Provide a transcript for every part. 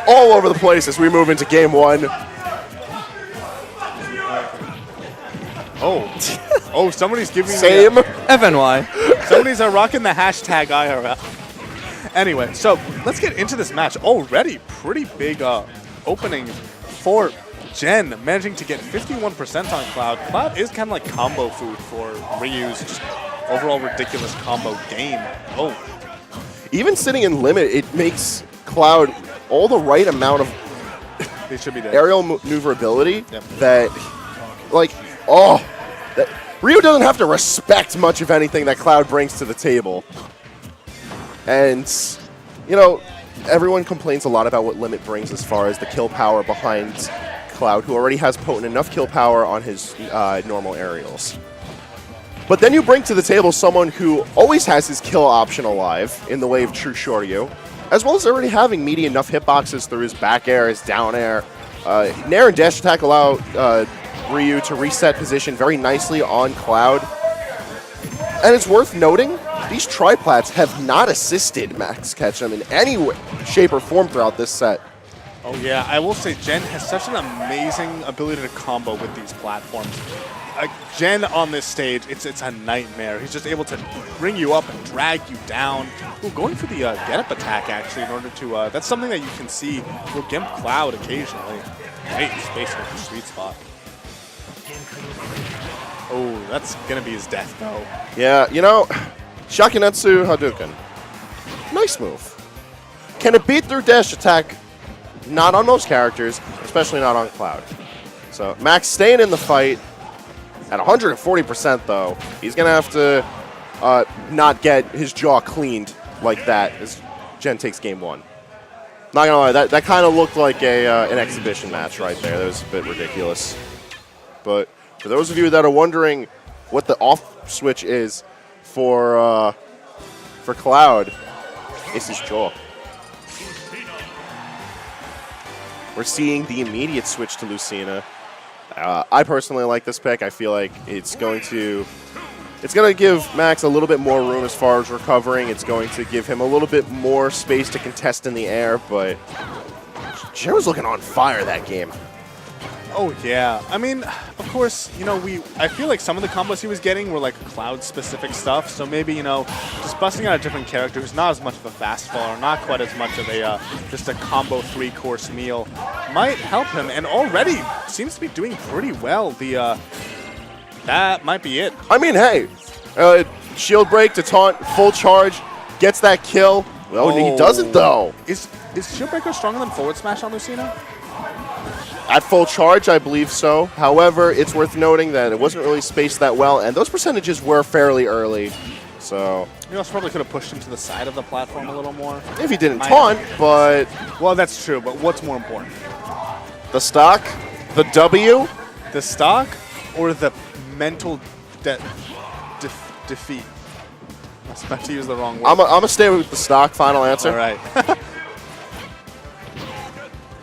all over the place as we move into game one. Oh, somebody's giving Same. FNY. Somebody's rocking the hashtag IRL. Anyway, so let's get into this match. Already pretty big opening for Gen, managing to get 51% on Cloud. Cloud is kind of like combo food for Ryu's just overall ridiculous combo game. Oh. Even sitting in limit, it makes Cloud all the right amount of They should be dead. aerial maneuverability Yep. that, that Ryu doesn't have to respect much of anything that Cloud brings to the table. And, you know, everyone complains a lot about what Limit brings as far as the kill power behind Cloud, who already has potent enough kill power on his normal aerials. But then you bring to the table someone who always has his kill option alive in the way of True Shoryu, as well as already having meaty enough hitboxes through his back air, his down air. Nair and dash attack allow Ryu to reset position very nicely on Cloud. And it's worth noting, these triplats have not assisted Max Ketchum in any way, shape or form throughout this set. Oh yeah, I will say Gen has such an amazing ability to combo with these platforms. Gen on this stage, it's a nightmare. He's just able to bring you up and drag you down. Ooh, going for the get-up attack, actually, in order to... that's something that you can see will gimp Cloud occasionally. Great space with the sweet spot. Oh, that's going to be his death, though. Yeah, you know, Shakinetsu Hadouken. Nice move. Can it beat through dash attack? Not on most characters, especially not on Cloud. So Max staying in the fight. At 140% though, he's going to have to not get his jaw cleaned like that as Gen takes game one. Not going to lie, that kind of looked like an exhibition match right there. That was a bit ridiculous. But for those of you that are wondering what the off switch is for Cloud, it's his jaw. We're seeing the immediate switch to Lucina. I personally like this pick. I feel like it's going to give Max a little bit more room as far as recovering. It's going to give him a little bit more space to contest in the air, but Jer was looking on fire that game. Oh yeah, I mean, of course, you know, I feel like some of the combos he was getting were like Cloud-specific stuff, so maybe, you know, just busting out a different character who's not as much of a fastball or not quite as much of a just a combo 3-course meal might help him, and already seems to be doing pretty well. That might be it. I mean, hey, shield break to taunt, full charge, gets that kill. Well, he doesn't though. Is shield breaker stronger than forward smash on Lucina? At full charge, I believe so. However, it's worth noting that it wasn't really spaced that well, and those percentages were fairly early. So You also probably could have pushed him to the side of the platform a little more. If he didn't taunt, but... Well, that's true, but what's more important? The stock? The W? The stock or the mental defeat? I was about to use the wrong word. I'm going to stay with the stock, final answer. All right.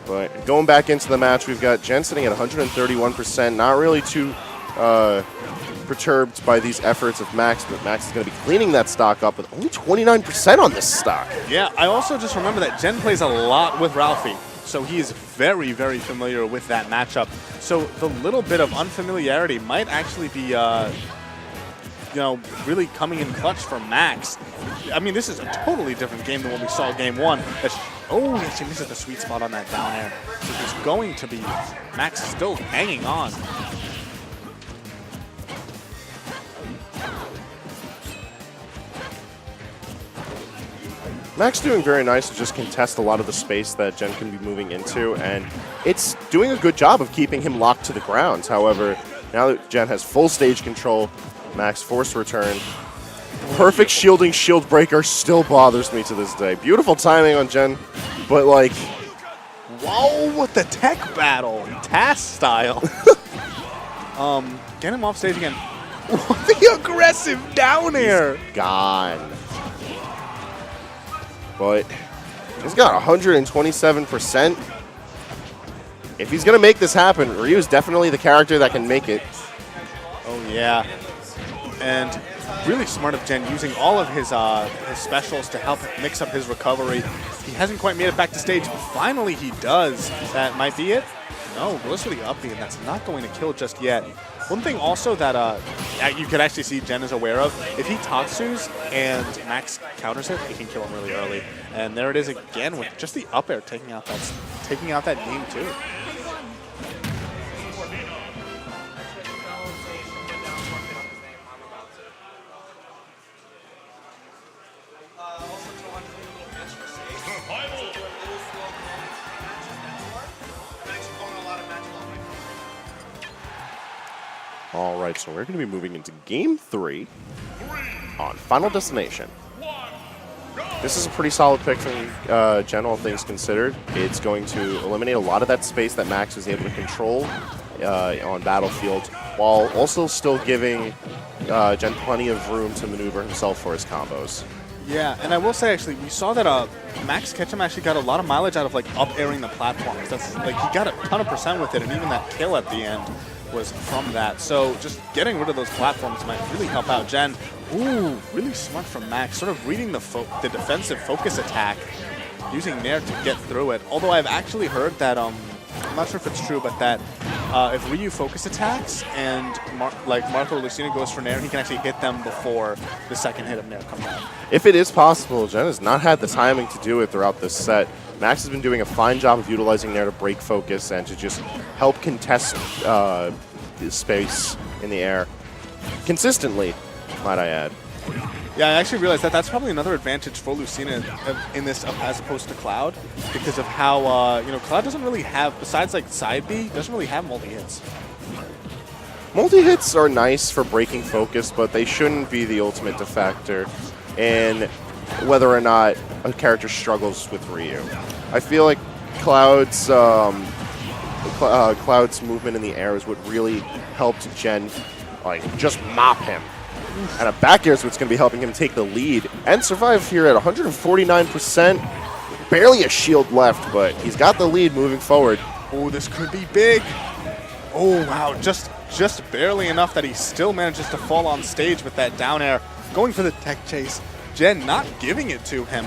But going back into the match, we've got Gen sitting at 131%, not really too perturbed by these efforts of Max, but Max is going to be cleaning that stock up with only 29% on this stock. Yeah, I also just remember that Gen plays a lot with Ralphie, so he is very, very familiar with that matchup. So the little bit of unfamiliarity might actually be, you know, really coming in clutch for Max. I mean, this is a totally different game than what we saw game one. Oh, yes, he misses the sweet spot on that down air. So it's going to be Max still hanging on. Max doing very nice to just contest a lot of the space that Gen can be moving into, and it's doing a good job of keeping him locked to the ground. However, now that Gen has full stage control, Max forced return. Perfect shielding shield breaker still bothers me to this day. Beautiful timing on Gen, but like... Whoa, with the tech battle, TAS style. Get him off stage again. The aggressive down air. He's gone. But he's got 127%. If he's going to make this happen, Ryu is definitely the character that can make it. Oh, yeah. And Really smart of Jen, using all of his specials to help mix up his recovery. He hasn't quite made it back to stage. Finally, he does. That might be it. No, goes for the up B, and that's not going to kill just yet. One thing also that you could actually see Jen is aware of, if he Tatsus and Max counters it, he can kill him really early. And there it is again with just the up air taking out that game too. All right, so we're going to be moving into Game 3 on Final Destination. This is a pretty solid pick from Jen, all things considered. It's going to eliminate a lot of that space that Max was able to control on Battlefield, while also still giving Jen plenty of room to maneuver himself for his combos. Yeah, and I will say actually, we saw that Max Ketchum actually got a lot of mileage out of like up airing the platforms. That's like he got a ton of % with it, and even that kill at the end was from that. So just getting rid of those platforms might really help out Jen. Ooh, really smart from Max, sort of reading the defensive focus attack, using Nair to get through it. Although I've actually heard that, I'm not sure if it's true, but that if Ryu focus attacks and Marco or Lucina goes for Nair, he can actually hit them before the second hit of Nair comes out. If it is possible, Jen has not had the timing to do it throughout this set. Max has been doing a fine job of utilizing Nair to break focus and to just help contest space in the air consistently, might I add. Yeah, I actually realized that that's probably another advantage for Lucina in this as opposed to Cloud, because of how Cloud doesn't really have, besides like side B, doesn't really have multi-hits. Multi-hits are nice for breaking focus, but they shouldn't be the ultimate defector in whether or not a character struggles with Ryu. I feel like Cloud's movement in the air is what really helped Jen just mop him. And a back air is what's going to be helping him take the lead and survive here at 149%. Barely a shield left, but he's got the lead moving forward. Oh, this could be big. Oh, wow. Just barely enough that he still manages to fall on stage with that down air. Going for the tech chase. Jen not giving it to him.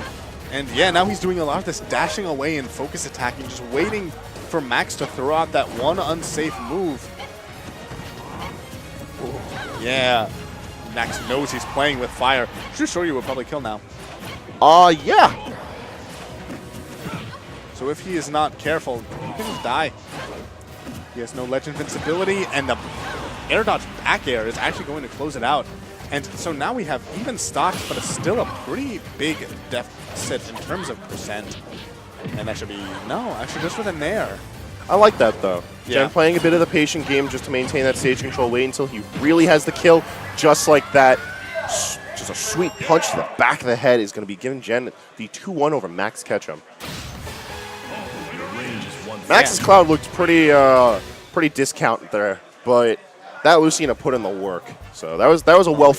And yeah, now he's doing a lot of this dashing away and focus attacking, just waiting for Max to throw out that one unsafe move. Ooh, yeah. Max knows he's playing with fire. Should show you would probably kill now. Yeah. So if he is not careful, he can just die. He has no ledge invincibility, and the air dodge back air is actually going to close it out. And so now we have even stocks, but it's still a pretty big deficit in terms of %. And that should be, no, actually just with a Nair. I like that, though. Yeah. Jen playing a bit of the patient game just to maintain that stage control, wait until he really has the kill, just like that. Just a sweet punch to the back of the head is going to be giving Jen the 2-1 over Max Ketchum. Max's Cloud looked pretty discounted there, but that Lucina put in the work. So that was a well